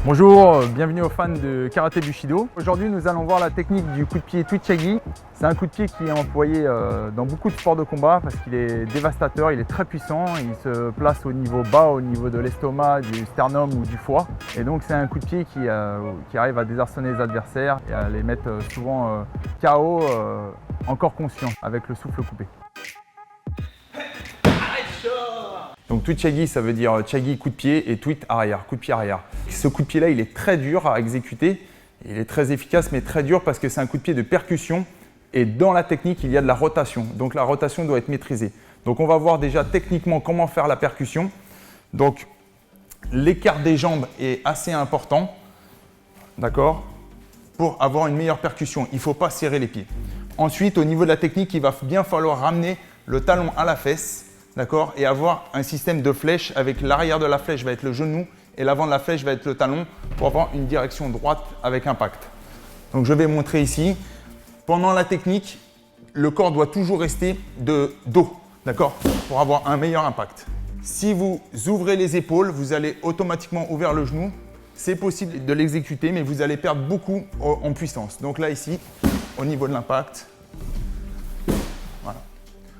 Bonjour, bienvenue aux fans de Karaté Bushido. Aujourd'hui, nous allons voir la technique du coup de pied Twichagi. C'est un coup de pied qui est employé dans beaucoup de sports de combat parce qu'il est dévastateur, il est très puissant, il se place au niveau bas, au niveau de l'estomac, du sternum ou du foie. Et donc c'est un coup de pied qui arrive à désarçonner les adversaires et à les mettre souvent KO encore conscients avec le souffle coupé. Donc Twichagi, ça veut dire Chagi coup de pied et Twit arrière, coup de pied arrière. Ce coup de pied là, il est très dur à exécuter, il est très efficace mais très dur parce que c'est un coup de pied de percussion et dans la technique, il y a de la rotation. Donc la rotation doit être maîtrisée. Donc on va voir déjà techniquement comment faire la percussion. Donc l'écart des jambes est assez important, d'accord, pour avoir une meilleure percussion. Il ne faut pas serrer les pieds. Ensuite, au niveau de la technique, il va bien falloir ramener le talon à la fesse. D'accord, et avoir un système de flèche avec l'arrière de la flèche va être le genou et l'avant de la flèche va être le talon pour avoir une direction droite avec impact. Donc je vais montrer ici. Pendant la technique, le corps doit toujours rester de dos, d'accord, pour avoir un meilleur impact. Si vous ouvrez les épaules, vous allez automatiquement ouvrir le genou. C'est possible de l'exécuter, mais vous allez perdre beaucoup en puissance. Donc là, ici, au niveau de l'impact. Voilà.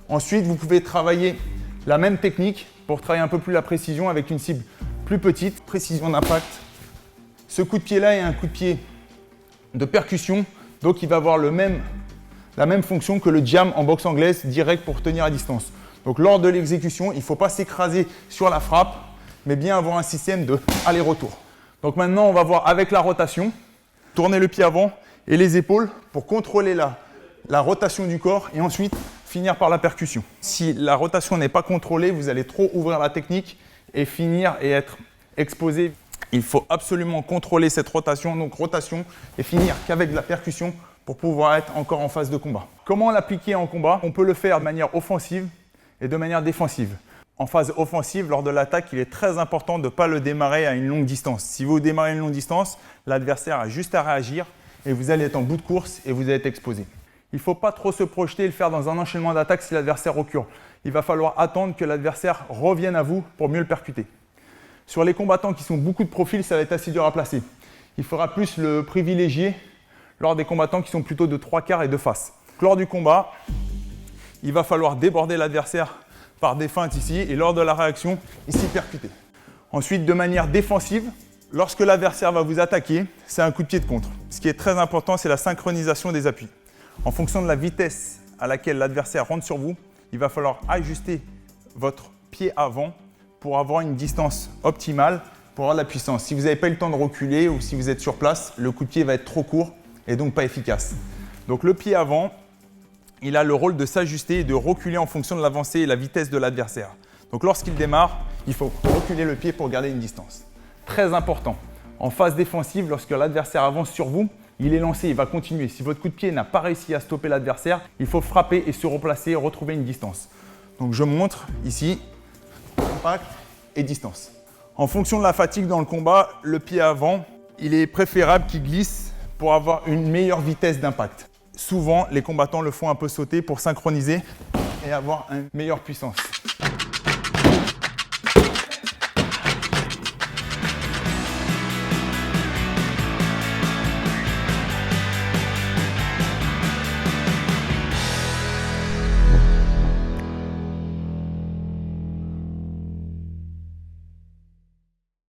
Ensuite, vous pouvez travailler la même technique pour travailler un peu plus la précision avec une cible plus petite, précision d'impact. Ce coup de pied-là est un coup de pied de percussion, donc il va avoir la même fonction que le jam en boxe anglaise, direct pour tenir à distance. Donc lors de l'exécution, il ne faut pas s'écraser sur la frappe, mais bien avoir un système de aller-retour. Donc maintenant, on va voir avec la rotation, tourner le pied avant et les épaules pour contrôler la rotation du corps et ensuite finir par la percussion. Si la rotation n'est pas contrôlée, vous allez trop ouvrir la technique et finir et être exposé. Il faut absolument contrôler cette rotation, donc rotation, et finir qu'avec de la percussion pour pouvoir être encore en phase de combat. Comment l'appliquer en combat? On peut le faire de manière offensive et de manière défensive. En phase offensive, lors de l'attaque, il est très important de ne pas le démarrer à une longue distance. Si vous démarrez à une longue distance, l'adversaire a juste à réagir et vous allez être en bout de course et vous allez être exposé. Il ne faut pas trop se projeter et le faire dans un enchaînement d'attaques si l'adversaire recule. Il va falloir attendre que l'adversaire revienne à vous pour mieux le percuter. Sur les combattants qui sont beaucoup de profils, ça va être assez dur à placer. Il faudra plus le privilégier lors des combattants qui sont plutôt de 3/4 et de face. Lors du combat, il va falloir déborder l'adversaire par des feintes ici et lors de la réaction, ici percuter. Ensuite, de manière défensive, lorsque l'adversaire va vous attaquer, c'est un coup de pied de contre. Ce qui est très important, c'est la synchronisation des appuis. En fonction de la vitesse à laquelle l'adversaire rentre sur vous, il va falloir ajuster votre pied avant pour avoir une distance optimale pour avoir de la puissance. Si vous n'avez pas eu le temps de reculer ou si vous êtes sur place, le coup de pied va être trop court et donc pas efficace. Donc le pied avant, il a le rôle de s'ajuster et de reculer en fonction de l'avancée et la vitesse de l'adversaire. Donc lorsqu'il démarre, il faut reculer le pied pour garder une distance. Très important. En phase défensive, lorsque l'adversaire avance sur vous, il est lancé, il va continuer. Si votre coup de pied n'a pas réussi à stopper l'adversaire, il faut frapper et se replacer, retrouver une distance. Donc je montre ici, impact et distance. En fonction de la fatigue dans le combat, le pied avant, il est préférable qu'il glisse pour avoir une meilleure vitesse d'impact. Souvent, les combattants le font un peu sauter pour synchroniser et avoir une meilleure puissance.